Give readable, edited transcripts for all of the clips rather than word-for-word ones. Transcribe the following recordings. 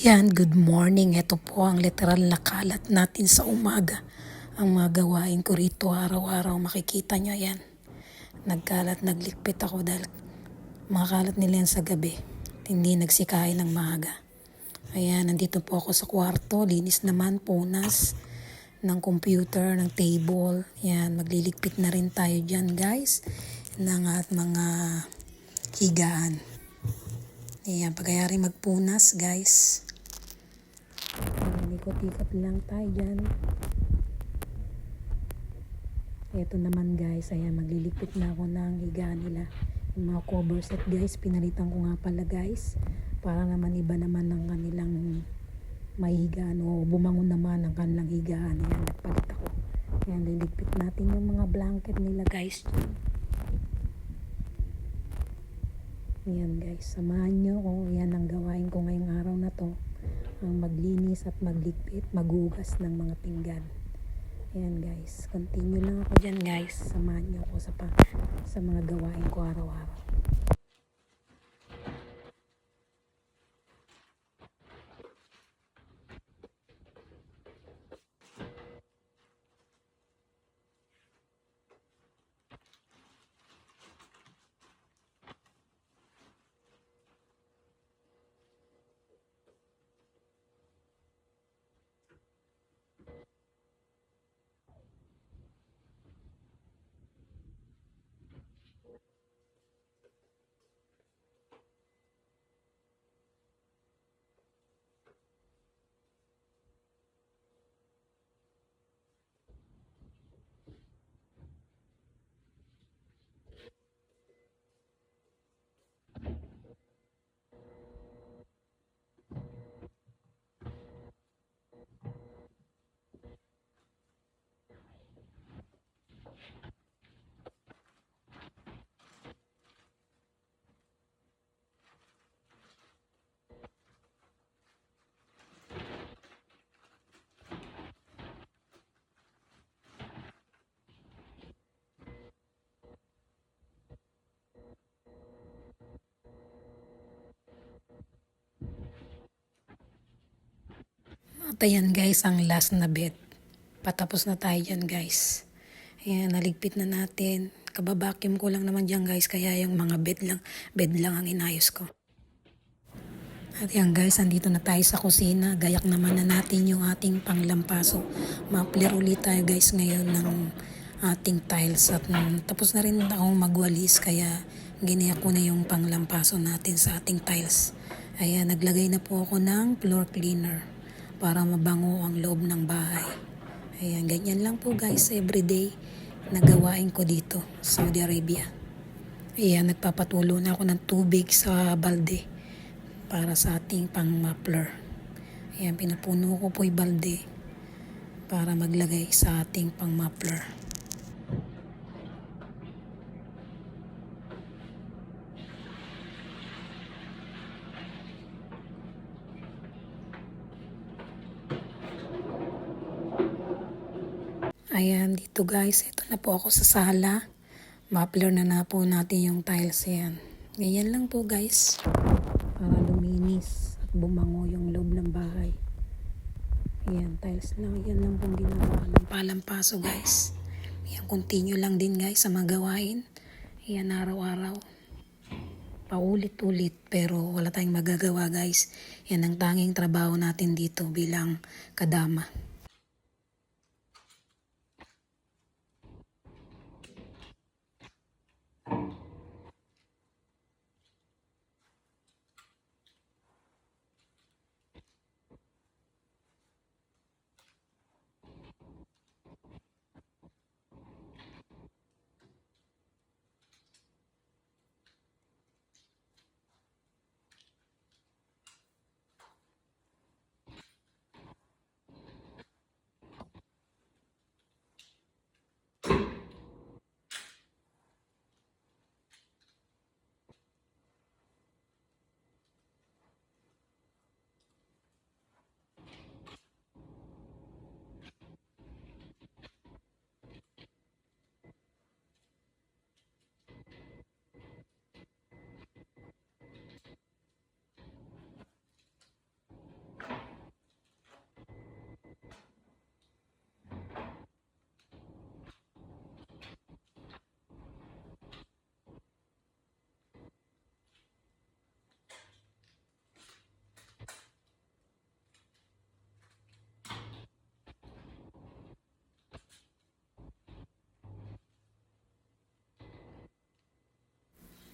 Yan, good morning. Ito po ang literal na kalat natin sa umaga. Ang mga gawain ko rito araw-araw, makikita nyo yan. Nagkalat, naglikpit ako dahil mga kalat nila yan sa gabi. Hindi nagsikain ng maaga. Ayan, nandito po ako sa kwarto. Linis naman, punas ng computer, ng table. Yan, magliligpit na rin tayo dyan guys. Ng at mga higaan. Ayan, pagkayari magpunas guys. Ikot-ikot lang tayo dyan. Ito naman guys, ayan, magliligpit na ako ng higaan nila. Yung mga cover set guys, pinalitan ko nga pala guys. Para naman iba naman ng kanilang mahigaan o bumangon naman ang kanilang higaan. Ayan, nagpalit ako. Ayan, liligpit natin yung mga blanket nila guys. Ayan guys, samahan nyo kung yan ang gawain ko ngayong araw na to. Ang maglinis at magligpit, maghugas ng mga pinggan. Ayan guys, continue lang ako dyan guys. Samahan nyo ako sa mga gawain ko araw-araw. At ayan guys, ang last na bed. Patapos na tayo dyan guys. Ayan, naligpit na natin. Kababakim ko lang naman dyan guys, kaya yung mga bed lang ang inayos ko. At yan guys, andito na tayo sa kusina. Gayak naman na natin yung ating panglampaso. Ma-clear ulit tayo guys ngayon ng ating tiles. At tapos na rin akong magwalis, kaya ginayak ko na yung panglampaso natin sa ating tiles. Ayan, naglagay na po ako ng floor cleaner para mabango ang loob ng bahay. Ayan, ganyan lang po guys, everyday na gawain ko dito, Saudi Arabia. Ayan, nagpapatulo na ako ng tubig sa balde para sa ating pang muffler. Ayan, pinapuno ko po yung balde para maglagay sa ating pang muffler. Ayan, dito guys, ito na po ako sa sala. Muffler na po natin yung tiles yan. Ganyan lang po guys, para luminis at bumango yung loob ng bahay. Ayan, tiles lang. Yan lang pong ginagawa ng palampaso guys. Ayan, continue lang din guys sa mga gawain. Ayan, araw-araw. Paulit-ulit, pero wala tayong magagawa guys. Yan ang tanging trabaho natin dito bilang kadama.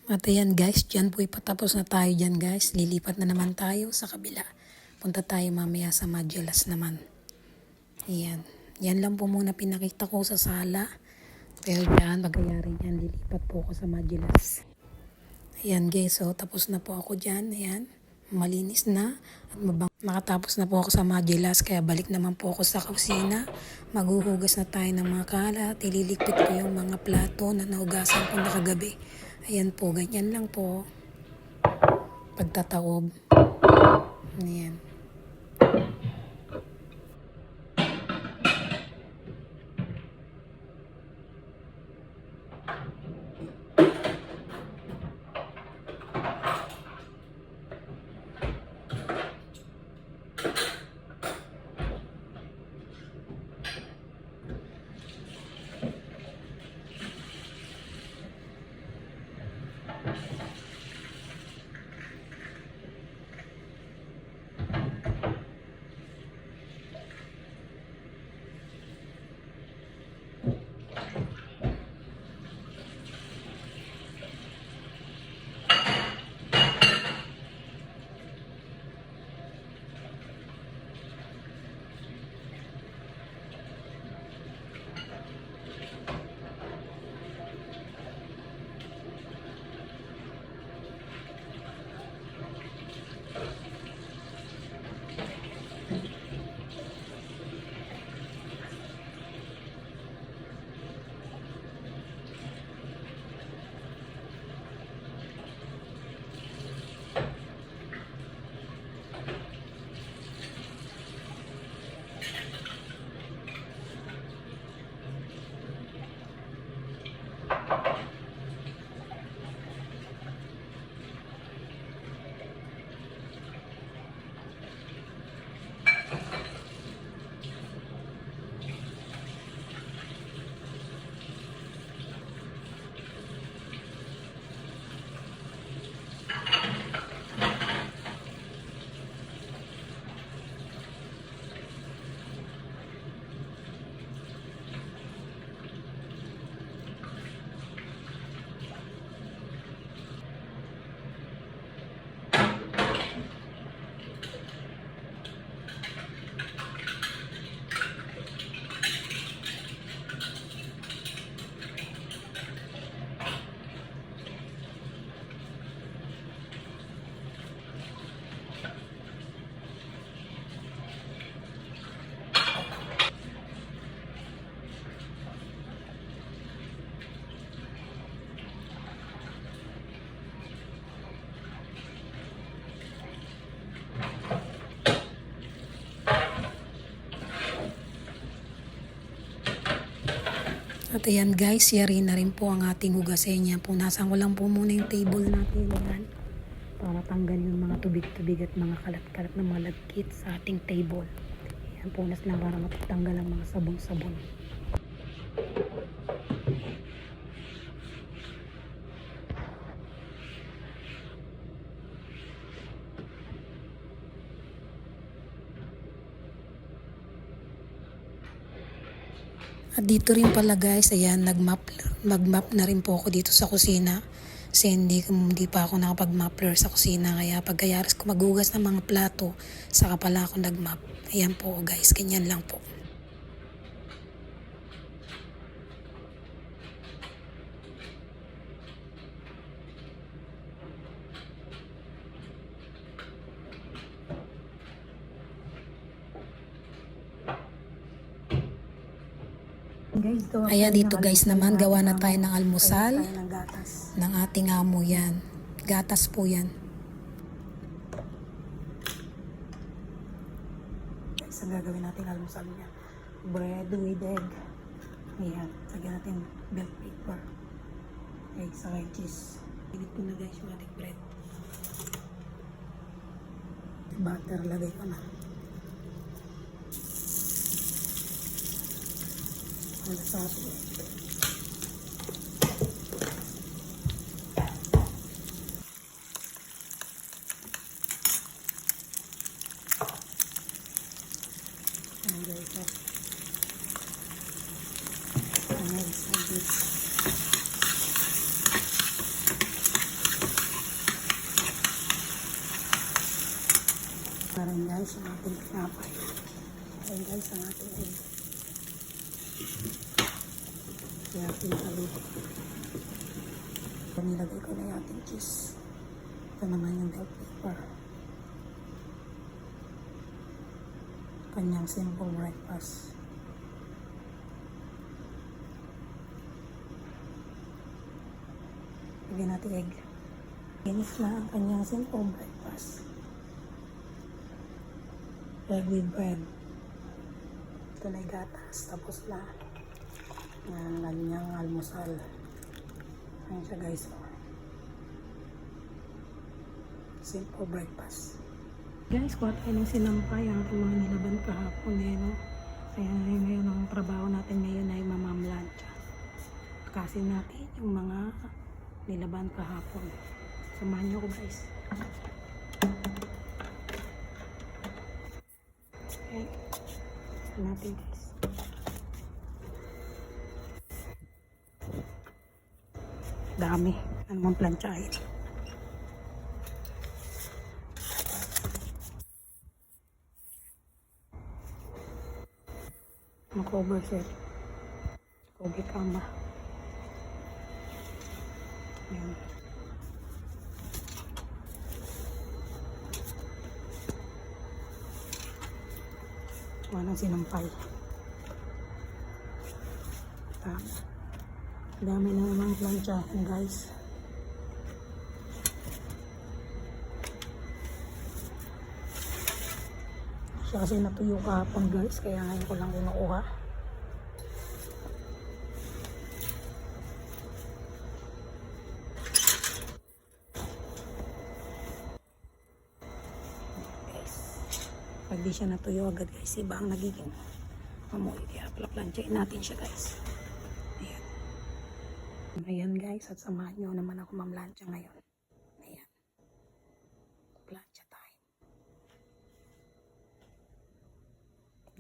At ayan guys, dyan po ipatapos na tayo dyan guys. Lilipat na naman tayo sa kabila. Punta tayo mamaya sa modulas naman. Ayan. Yan lang po muna pinakita ko sa sala. Pero dyan, pagkayari dyan, lilipat po ako sa modulas. Ayan guys, so tapos na po ako dyan. Ayan. Malinis na. At nakatapos na po ako sa modulas. Kaya balik naman po ako sa kusina. Maghuhugas na tayo ng mga kalat. Ililigpit ko yung mga plato na nahugasan ko nakagabi. Ayan po, ganyan lang po. Pagtataob. Ayan. At ayan guys, yari na rin po ang ating hugasenya. Punasan ko lang po muna yung table natin. Ayan, para tanggal yung mga tubig-tubig at mga kalat-kalat na mga lagkit sa ating table. Ayan, punas lang para matanggal ang mga sabon-sabon. At dito rin pala guys, ayan, mag-map na rin po ako dito sa kusina. Kasi hindi pa ako nakapag-mapler sa kusina. Kaya pagkayaris ko maghugas ng mga plato, saka pala ako nag-map. Ayan po guys, ganyan lang po. Ayan dito guys naman, gawa na tayo ng almusal ng ating amo yan. Gatas po yan. Guys, ang gagawin natin almusal niya. Bread with egg. Ayan, sagyan natin bell pepper. Egg sa cheese. Init ko na guys yung ating bread. Butter lagay ko na. Wala sa atin. Ayan guys. Ayan guys. guys ang ating tinapay. Ayan guys ang ating egg. Kaya ating kaluto. Nilagay ko na yung ating cheese. Ito naman yung bell pepper. Kanyang simple breakfast. Lagyan natin egg. Finish na ang kanyang simple breakfast. Egg with bread. Ito na yung gatas. Tapos na ang kanyang almusal. Ayan siya guys. Simple breakfast. Guys, kuha tayo ng sinampay ang mga nilaban kahapon eh, no? Kaya ngayon ang trabaho natin ngayon ay mamamlansya. Kasi natin yung mga nilaban kahapon. Samahan niyo ko guys. Okay. Natin guys. Dami. Ano mang plansyahin. Cover set. Kobe kama. Ayan. Walang sinampay. Dami na naman plansyahin guys. Siya kasi natuyo kahapon guys, kaya ngayon ko lang kinukuha. Guys, pag di siya natuyo agad guys, iba ang nagiging amoy. Kaya pala plansyahin natin siya guys. Ayan. Ayan guys, at samahan nyo naman ako mamlansya ngayon. Ayan. Plansya time.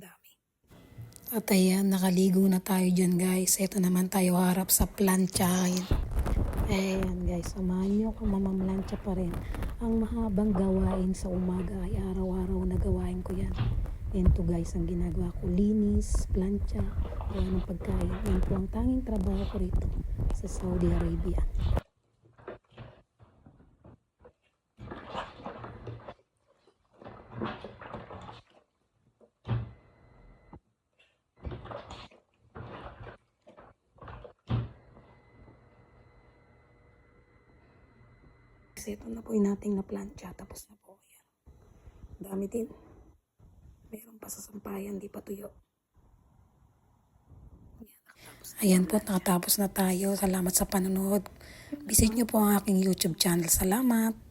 Dami. At ayan, nakaligo na tayo dyan guys. Ito naman tayo harap sa plansyahin. Ayan guys, samahan nyo kung mamamlansya pa rin. Ang mahabang gawain sa umaga ay araw-araw na gawain ko yan. Yan to guys ang ginagawa ko. Linis, plansya, kaya ng pagkain. Yan po ang tanging trabaho ko rito sa Saudi Arabia. Kasi ito na po yung nating na plancha. Tapos na po. Ayan. Dami din. Meron pa sa sampayan. Di pa tuyo. Ayan po. Nakatapos na tayo. Salamat sa panonood. Visit nyo po ang aking YouTube channel. Salamat.